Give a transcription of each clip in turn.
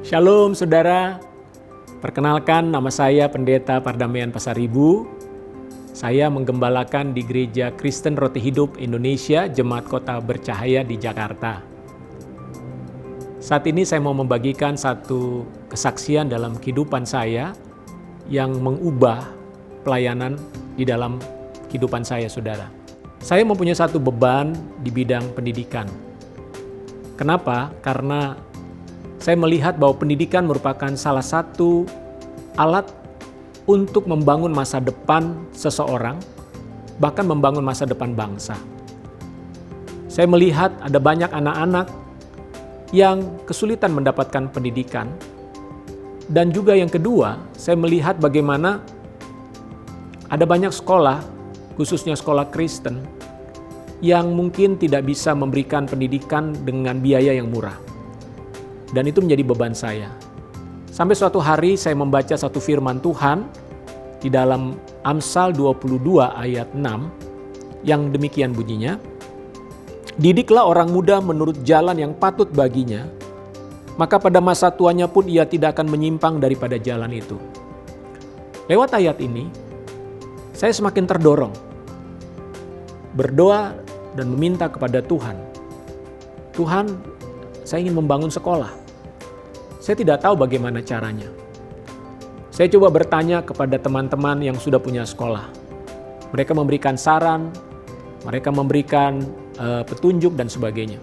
Shalom saudara, perkenalkan nama saya Pendeta Pardamaian Pasaribu. Saya menggembalakan di Gereja Kristen Roti Hidup Indonesia, Jemaat Kota Bercahaya di Jakarta. Saat ini saya mau membagikan satu kesaksian dalam kehidupan saya yang mengubah pelayanan di dalam kehidupan saya, saudara. Saya mempunyai satu beban di bidang pendidikan. Kenapa? Karena saya melihat bahwa pendidikan merupakan salah satu alat untuk membangun masa depan seseorang, bahkan membangun masa depan bangsa. Saya melihat ada banyak anak-anak yang kesulitan mendapatkan pendidikan. Dan juga yang kedua, saya melihat bagaimana ada banyak sekolah, khususnya sekolah Kristen, yang mungkin tidak bisa memberikan pendidikan dengan biaya yang murah. Dan itu menjadi beban saya. Sampai suatu hari saya membaca satu firman Tuhan di dalam Amsal 22 ayat 6 yang demikian bunyinya, "Didiklah orang muda menurut jalan yang patut baginya, maka pada masa tuanya pun ia tidak akan menyimpang daripada jalan itu." Lewat ayat ini, saya semakin terdorong berdoa dan meminta kepada Tuhan. Tuhan, saya ingin membangun sekolah. Saya tidak tahu bagaimana caranya. Saya coba bertanya kepada teman-teman yang sudah punya sekolah. Mereka memberikan saran, mereka memberikan petunjuk dan sebagainya.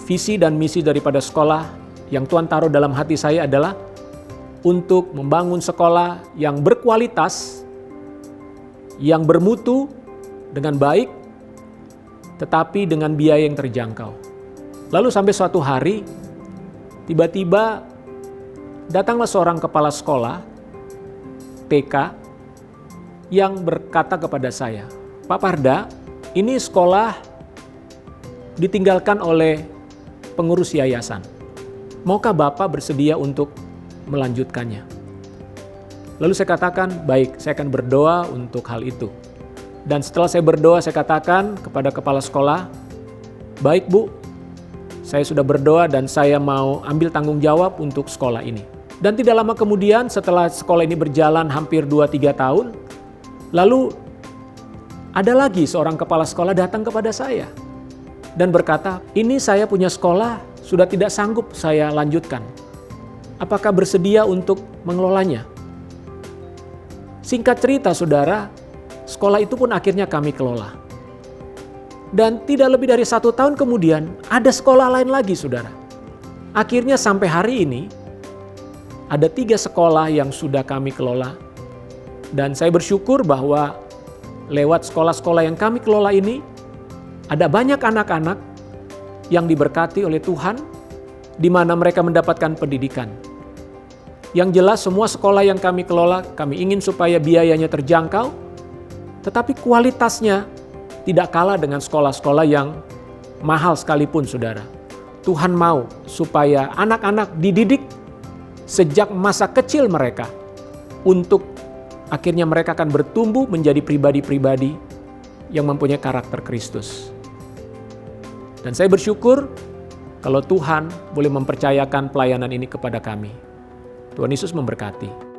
Visi dan misi daripada sekolah yang Tuhan taruh dalam hati saya adalah untuk membangun sekolah yang berkualitas, yang bermutu dengan baik, tetapi dengan biaya yang terjangkau. Lalu sampai suatu hari, tiba-tiba datanglah seorang kepala sekolah TK yang berkata kepada saya, "Pak Parda, ini sekolah ditinggalkan oleh pengurus yayasan. Maukah Bapak bersedia untuk melanjutkannya?" Lalu saya katakan, "Baik, saya akan berdoa untuk hal itu." Dan setelah saya berdoa, saya katakan kepada kepala sekolah, "Baik Bu, saya sudah berdoa dan saya mau ambil tanggung jawab untuk sekolah ini." Dan tidak lama kemudian setelah sekolah ini berjalan hampir 2-3 tahun, lalu ada lagi seorang kepala sekolah datang kepada saya dan berkata, "Ini saya punya sekolah, sudah tidak sanggup saya lanjutkan. Apakah bersedia untuk mengelolanya?" Singkat cerita saudara, sekolah itu pun akhirnya kami kelola. Dan tidak lebih dari 1 tahun kemudian, ada sekolah lain lagi, saudara. Akhirnya sampai hari ini, ada 3 sekolah yang sudah kami kelola. Dan saya bersyukur bahwa lewat sekolah-sekolah yang kami kelola ini, ada banyak anak-anak yang diberkati oleh Tuhan, di mana mereka mendapatkan pendidikan. Yang jelas semua sekolah yang kami kelola, kami ingin supaya biayanya terjangkau, tetapi kualitasnya tidak kalah dengan sekolah-sekolah yang mahal sekalipun, saudara. Tuhan mau supaya anak-anak dididik sejak masa kecil mereka untuk akhirnya mereka akan bertumbuh menjadi pribadi-pribadi yang mempunyai karakter Kristus. Dan saya bersyukur kalau Tuhan boleh mempercayakan pelayanan ini kepada kami. Tuhan Yesus memberkati.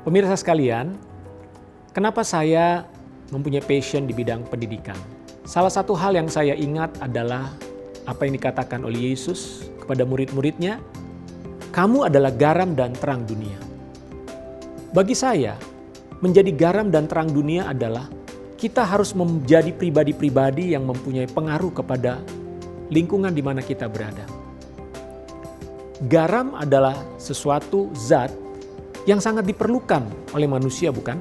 Pemirsa sekalian, kenapa saya mempunyai passion di bidang pendidikan? Salah satu hal yang saya ingat adalah apa yang dikatakan oleh Yesus kepada murid-muridnya, "Kamu adalah garam dan terang dunia." Bagi saya, menjadi garam dan terang dunia adalah kita harus menjadi pribadi-pribadi yang mempunyai pengaruh kepada lingkungan di mana kita berada. Garam adalah sesuatu zat yang sangat diperlukan oleh manusia, bukan?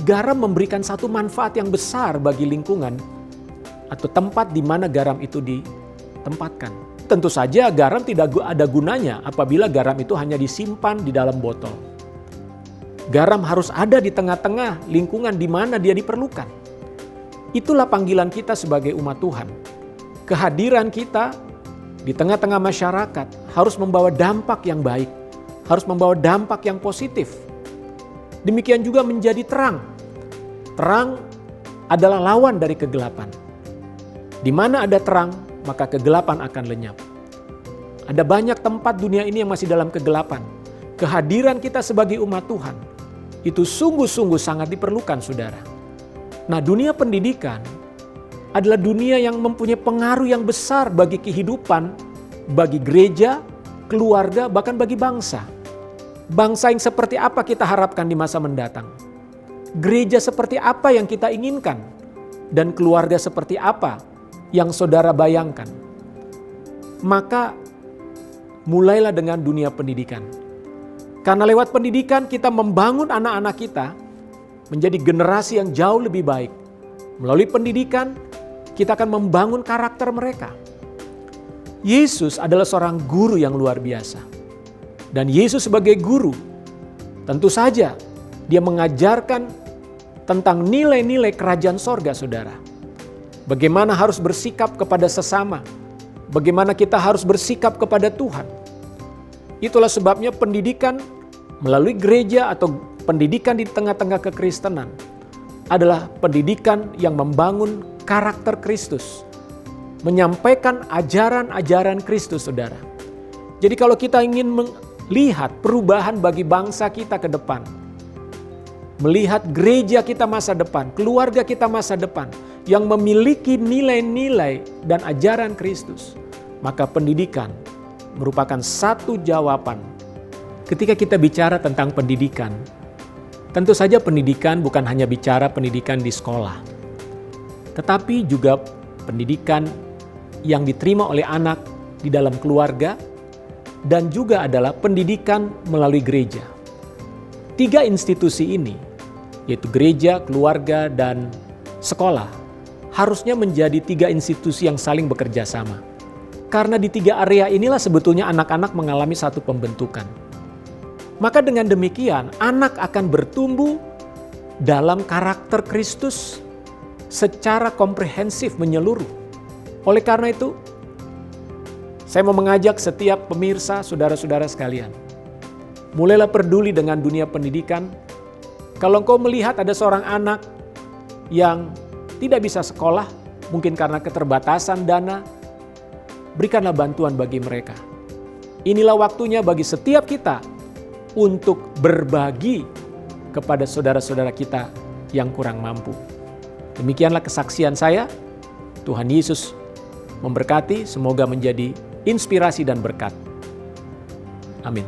Garam memberikan satu manfaat yang besar bagi lingkungan atau tempat di mana garam itu tempatkan. Tentu saja garam tidak ada gunanya apabila garam itu hanya disimpan di dalam botol. Garam harus ada di tengah-tengah lingkungan di mana dia diperlukan. Itulah panggilan kita sebagai umat Tuhan. Kehadiran kita di tengah-tengah masyarakat harus membawa dampak yang baik, harus membawa dampak yang positif. Demikian juga menjadi terang. Terang adalah lawan dari kegelapan. Di mana ada terang, maka kegelapan akan lenyap. Ada banyak tempat dunia ini yang masih dalam kegelapan. Kehadiran kita sebagai umat Tuhan itu sungguh-sungguh sangat diperlukan, saudara. Nah, dunia pendidikan adalah dunia yang mempunyai pengaruh yang besar bagi kehidupan, bagi gereja, keluarga, bahkan bagi bangsa. Bangsa yang seperti apa kita harapkan di masa mendatang? Gereja seperti apa yang kita inginkan? Dan keluarga seperti apa yang saudara bayangkan? Maka mulailah dengan dunia pendidikan. Karena lewat pendidikan kita membangun anak-anak kita menjadi generasi yang jauh lebih baik. Melalui pendidikan kita akan membangun karakter mereka. Yesus adalah seorang guru yang luar biasa. Dan Yesus sebagai guru, tentu saja dia mengajarkan tentang nilai-nilai kerajaan sorga, saudara. Bagaimana harus bersikap kepada sesama. Bagaimana kita harus bersikap kepada Tuhan. Itulah sebabnya pendidikan melalui gereja atau pendidikan di tengah-tengah kekristenan adalah pendidikan yang membangun karakter Kristus. Menyampaikan ajaran-ajaran Kristus, saudara. Jadi kalau kita ingin melihat perubahan bagi bangsa kita ke depan, melihat gereja kita masa depan, keluarga kita masa depan, yang memiliki nilai-nilai dan ajaran Kristus, maka pendidikan merupakan satu jawaban. Ketika kita bicara tentang pendidikan, tentu saja pendidikan bukan hanya bicara pendidikan di sekolah, tetapi juga pendidikan yang diterima oleh anak di dalam keluarga, dan juga adalah pendidikan melalui gereja. 3 institusi ini, yaitu gereja, keluarga, dan sekolah, harusnya menjadi 3 institusi yang saling bekerja sama. Karena di 3 area inilah sebetulnya anak-anak mengalami satu pembentukan. Maka dengan demikian, anak akan bertumbuh dalam karakter Kristus secara komprehensif menyeluruh. Oleh karena itu, saya mau mengajak setiap pemirsa, saudara-saudara sekalian, mulailah peduli dengan dunia pendidikan. Kalau engkau melihat ada seorang anak yang tidak bisa sekolah, mungkin karena keterbatasan dana, berikanlah bantuan bagi mereka. Inilah waktunya bagi setiap kita untuk berbagi kepada saudara-saudara kita yang kurang mampu. Demikianlah kesaksian saya. Tuhan Yesus memberkati, semoga menjadi inspirasi dan berkat. Amin.